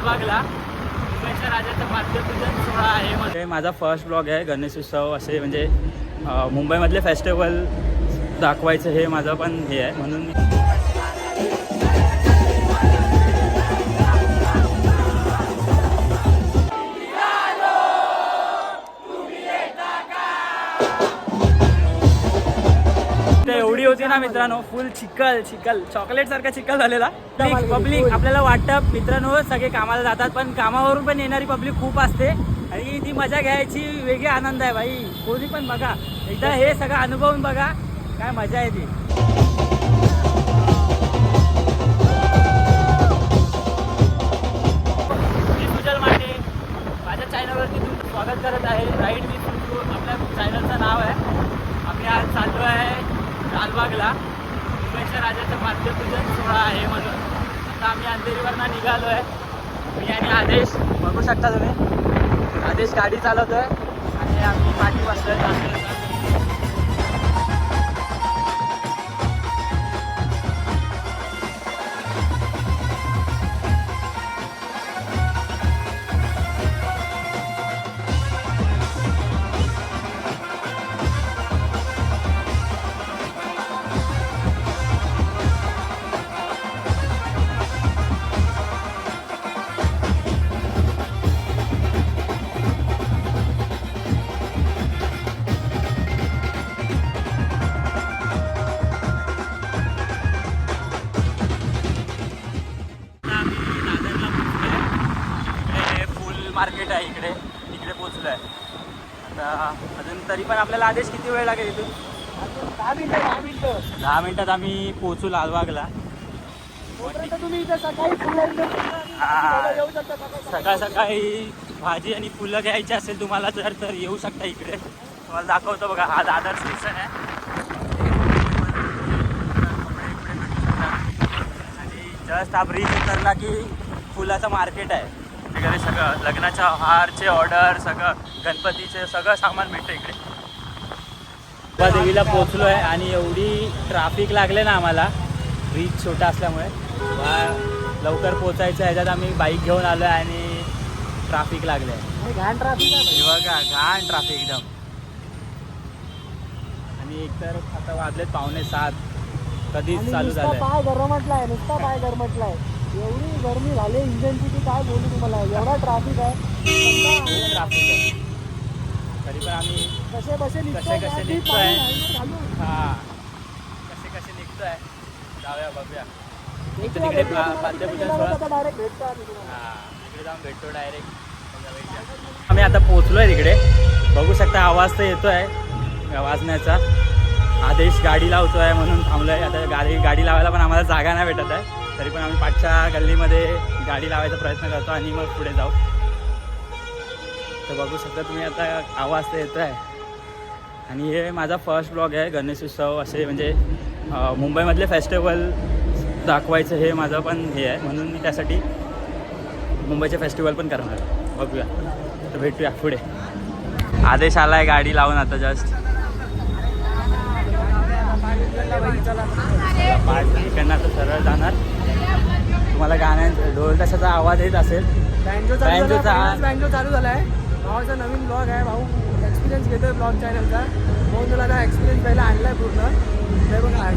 लालबागला मुंबईच्या राजाचं पाद्यपूजन सोहळा आहे. म्हणजे माझा फर्स्ट ब्लॉग आहे. गणेश उत्सव असे म्हणजे मुंबईमधले फेस्टिवल दाखवायचं हे माझं पण हे आहे. म्हणून एवढी होती ना मित्रांनो, फुल चिखल चॉकलेट सारखा चिखल झालेला. पब्लिक आपल्याला वाटतं मित्रांनो सगळे कामाला जातात, पण कामावरून पण येणारी पब्लिक खूप असते आणि ती मजा घ्यायची वेगळी आनंद आहे भाई. कोणी पण बघा एकदा हे सगळं अनुभवून बघा, काय मजा आहे ती. मी सुजल माटे माझ्या चॅनलवरती तुमचं स्वागत करत आहे. राईड विथ सुजू आपल्या चॅनलचं नाव आहे. आम्ही आज चाललो आहे लालबागला, मुंबईच्या राजाचं पाद्यपूजन सोहळा आहे म्हणून. आता आम्ही अंधेरीवरनं निघालो आहे. मी आणि आदेश बघू शकता तुम्ही, आदेश गाडी चालवतो आहे आणि आम्ही पाठी बसलो. मार्केट आहे इकडे पोचलो आहे. आता अजून तरी पण आपल्याला आदेश किती वेळ लागेल इथून? 10 मिनिटात आम्ही पोचू लालबागला. सकाळी भाजी आणि फुलं घ्यायची असेल तुम्हाला तर येऊ शकता इकडे. तुम्हाला दाखवतो बघा, हा दादर स्टेशन आहे आणि जस्ट हा ब्रिज उतरला की फुलाचं मार्केट आहे. वगैरे सगळं लग्नाच्या हारचे ऑर्डर, सगळं गणपतीचे सगळं सामान भेटतं इकडे. देवीला पोचलो आहे आणि एवढी ट्रॅफिक लागले ना आम्हाला, ब्रिज छोटा असल्यामुळे लवकर पोचायचं ह्याच्यात आम्ही बाईक घेऊन आलो आहे आणि ट्रॅफिक लागले आहे. घाण ट्रॅफिक बघा, घाण ट्रॅफिक एकदम. आणि एकतर आता वाजलेत 6:45, कधीच चालू झालं. पाय गरमटलाय, नुसता पाय गरमटलाय. एवढी गरमी झाली, इंजनची काय बोलू तुम्हाला. एवढा ट्रॅफिक आहे, ट्रॅफिक आहे. तरी पण आम्ही कसे निघतोय. हां, कसे निघतोय. जाऊया बघूया. तिकडे पाद्यपूजन सोहळा डायरेक्ट भेटतो. हां, तिकडे जाऊन भेटतो डायरेक्ट. आम्ही आता पोचलो आहे तिकडे. बघू शकता आवाज तर येतो आहे वाजण्याचा. आदेश गाडी लावतो आहे म्हणून थांबलो आहे. आता गाडी लावायला पण आम्हाला जागा नाही भेटत आहे. तरी पण आम्ही पाठच्या गल्लीमध्ये गाडी लावायचा प्रयत्न करतो आणि मग पुढे जाऊ. तर बघू शकता तुम्ही आता आवाज तर येतो आहे. आणि हे माझा फर्स्ट ब्लॉग आहे. गणेश उत्सव असे म्हणजे मुंबईमधले फेस्टिवल दाखवायचं हे माझं पण हे आहे. म्हणून मी त्यासाठी मुंबईचे फेस्टिवल पण करणार. बघूया, तर भेटूया पुढे. आदेश आला आहे गाडी लावून आता जस्ट. इकडनं आता सरळ जाणार. तुम्हाला गाण्या ढोल ताशाचा आवाज येत असेल. बँजो चालू झाला आहे. भावाचा नवीन ब्लॉग आहे. भाऊ एक्सपिरियन्स घेतोय ब्लॉग चॅनलचा. म्हणून तुला ना एक्सपिरियन्स पहिला आणलाय पूर्ण.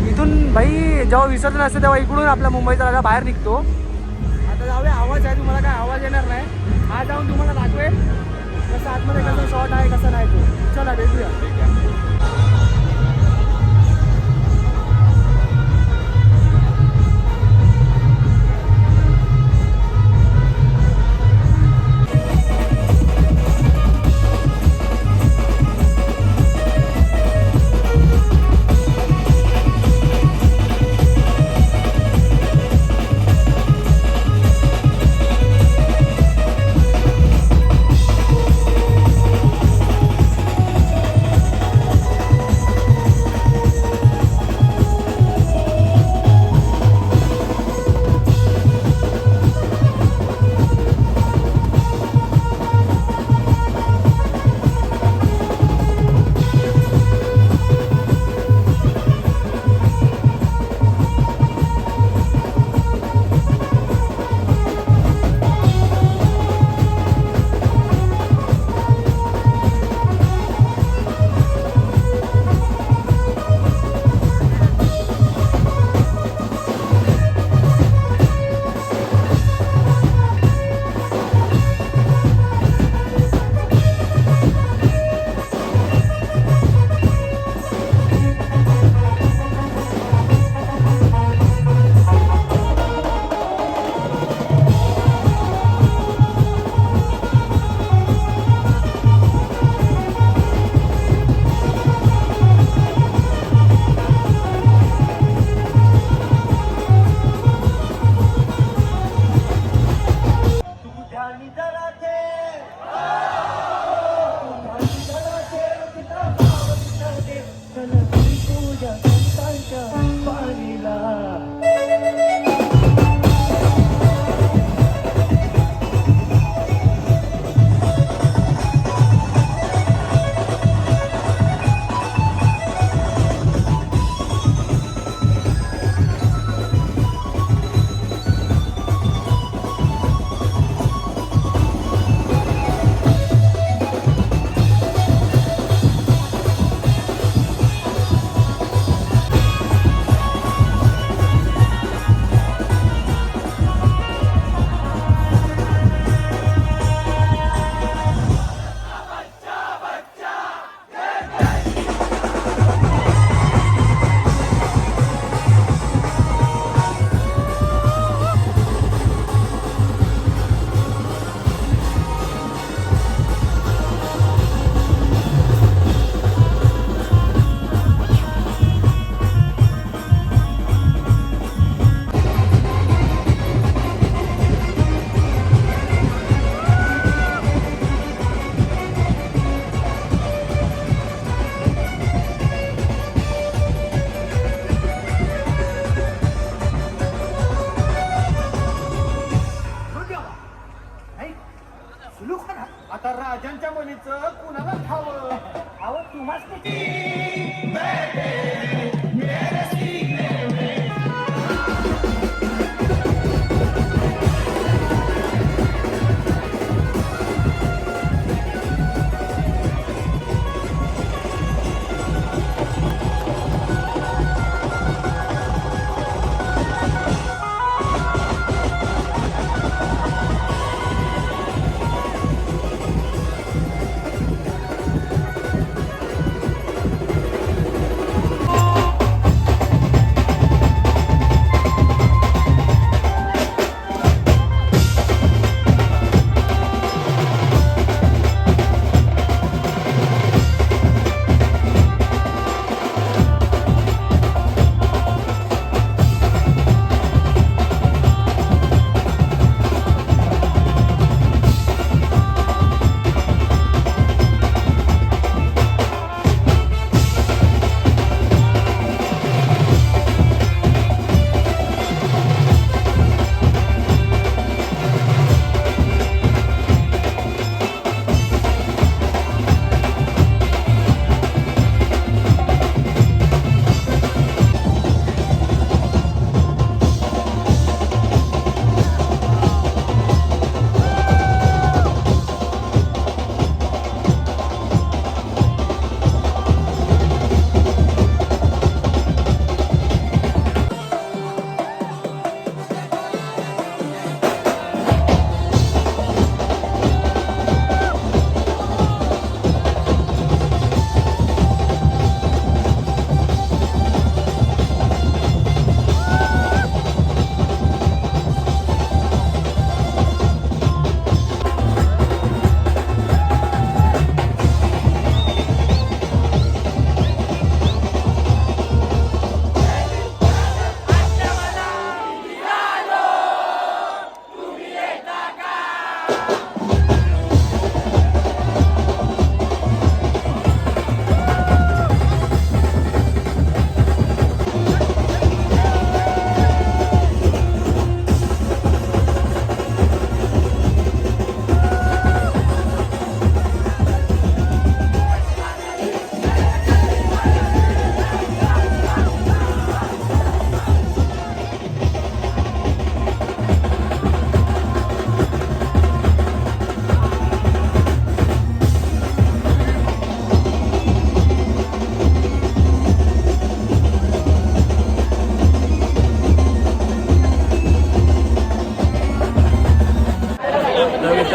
इथून भाई जेव्हा विसर्जन असतं तेव्हा इकडून आपल्या मुंबईचा राजा बाहेर निघतो. आता जाऊया, आवाज आहे तुम्हाला काय आवाज येणार नाही. हा जाऊन तुम्हाला दाखवेल कसं आतमध्ये कसं शॉट आहे कसं नाही तो. चला भेटूया.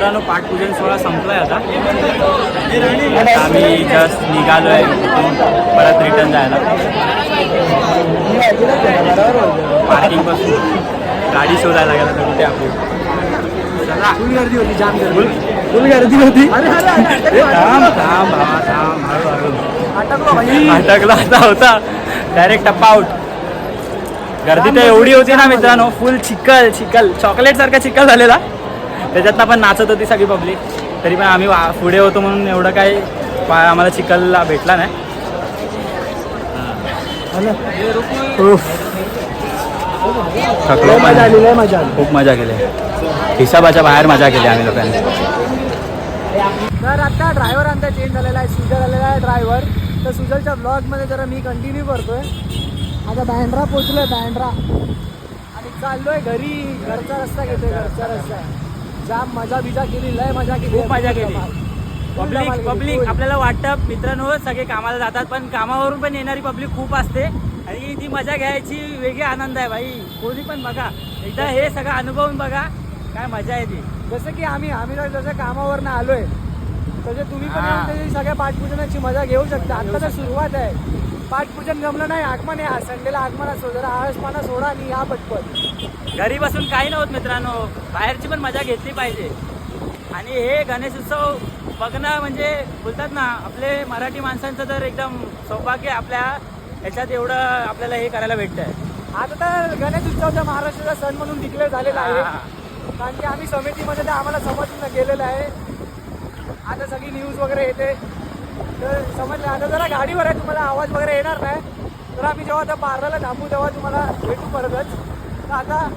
मित्रांनो पाठपूजन सोहळा संपलाय आता आम्ही जस्ट निघालो आहे परत रिटर्न जायला. पार्किंग पासून गाडी शोधायला गेला तर कुठे आपली फुल गर्दी होती, जाम फुल गर्दी होती. थांब थांब भावा थांब हळूहळू अटकलो भाई. अटकला आता होता डायरेक्ट टप्पा आउट. गर्दी तर एवढी होती ना मित्रांनो, फुल चिखल चिखल चॉकलेट सारखा चिखल झालेला. त्याच्यातनं पण नाचत होती सगळी पब्लिक. तरी पण आम्ही पुढे होतो म्हणून एवढं काही आम्हाला चिखलला भेटला नाही. थकलो पण मजा आली, लय मजा आली. खूप मजा केली. हिसाबाच्या बाहेर मजा केली आम्ही लोकांनी. तर आता ड्रायव्हर आमचा चेंज झालेला आहे, सुजल आलेला आहे ड्रायव्हर. तर सुजलच्या ब्लॉगमध्ये जरा मी कंटिन्यू करतोय. आता बँड्रा पोचलोय, बँड्रा, आणि चाललोय घरी. घरचा रस्ता घेतोय, घरचा रस्ता. जाम मजा बिजा केली, लय मजा केली, खूप मजा केली. पब्लिक आपल्याला वाटतं मित्रांनो सगळे कामाला जातात, पण कामावरून पण येणारी पब्लिक खूप असते आणि ती मजा घ्यायची वेगळी आनंद आहे भाई. कोणी पण बघा एकदा हे सगळं अनुभवून बघा, काय मजा आहे ती. जसं की आम्ही जसं कामावरनं आलोय तसे तुम्ही पण येऊन त्याची सगळ्या पाठपूजनाची मजा घेऊ शकता. आता तर सुरुवात आहे. पाठपूजन जमलं नाही, आगमन आहे, संडेला आगमन असतो. जरा आळसपणा सोडा आणि या पटपट. घरी बसून काही नव्हत मित्रांनो, बाहेरची पण मजा घेतली पाहिजे. आणि हे गणेश उत्सव बघणं म्हणजे बोलतात ना, आपले मराठी माणसांचं तर एकदम सौभाग्य आपल्या ह्याच्यात एवढं आपल्याला हे करायला भेटतंय. आता तर गणेश उत्सवचा महाराष्ट्राचा सण म्हणून डिक्लेअर झालेला आहे. कारण की आम्ही समितीमध्ये तर आम्हाला समजून गेलेलं आहे. आता सगळी न्यूज वगैरे येते तर समजलं. आता जरा गाडीवर आहे, तुम्हाला आवाज वगैरे येणार नाही. तर आम्ही जेव्हा आता पार्लाला थांबू तेव्हा तुम्हाला भेटू परतच. तर आता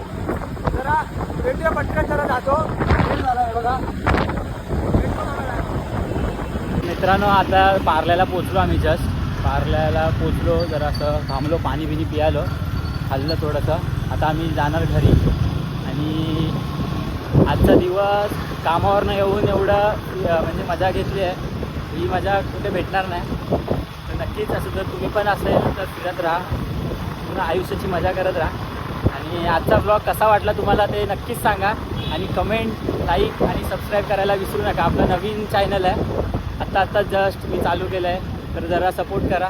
जरा भेटूया पटकन, जरा जातो. झालं आहे बघा. मित्रांनो आता पार्ल्याला पोचलो आम्ही. जस्ट पार्ल्याला पोचलो, जरा असं थांबलो, पाणी बिनी पियालो, खाल्लं थोडंसं. आता आम्ही जाणार घरी. आणि आजचा दिवस कामावरनं येऊन एवढं म्हणजे मजा घेतली आहे, ही मजा कुठे भेटणार नाही. तर नक्कीच असं जर तुम्ही पण असेल तर फिरत राहा, पूर्ण आयुष्याची मजा करत राहा. आणि आजचा ब्लॉग कसा वाटला तुम्हाला ते नक्कीच सांगा. आणि कमेंट, लाईक आणि सबस्क्राईब करायला विसरू नका. आपलं नवीन चॅनल आहे, आत्ता जस्ट मी चालू केलं आहे, तर जरा सपोर्ट करा.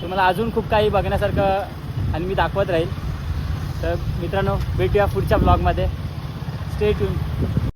तुम्हाला अजून खूप काही बघण्यासारखं आणि मी दाखवत राहील. तर मित्रांनो भेटूया पुढच्या ब्लॉगमध्ये. Stay tune.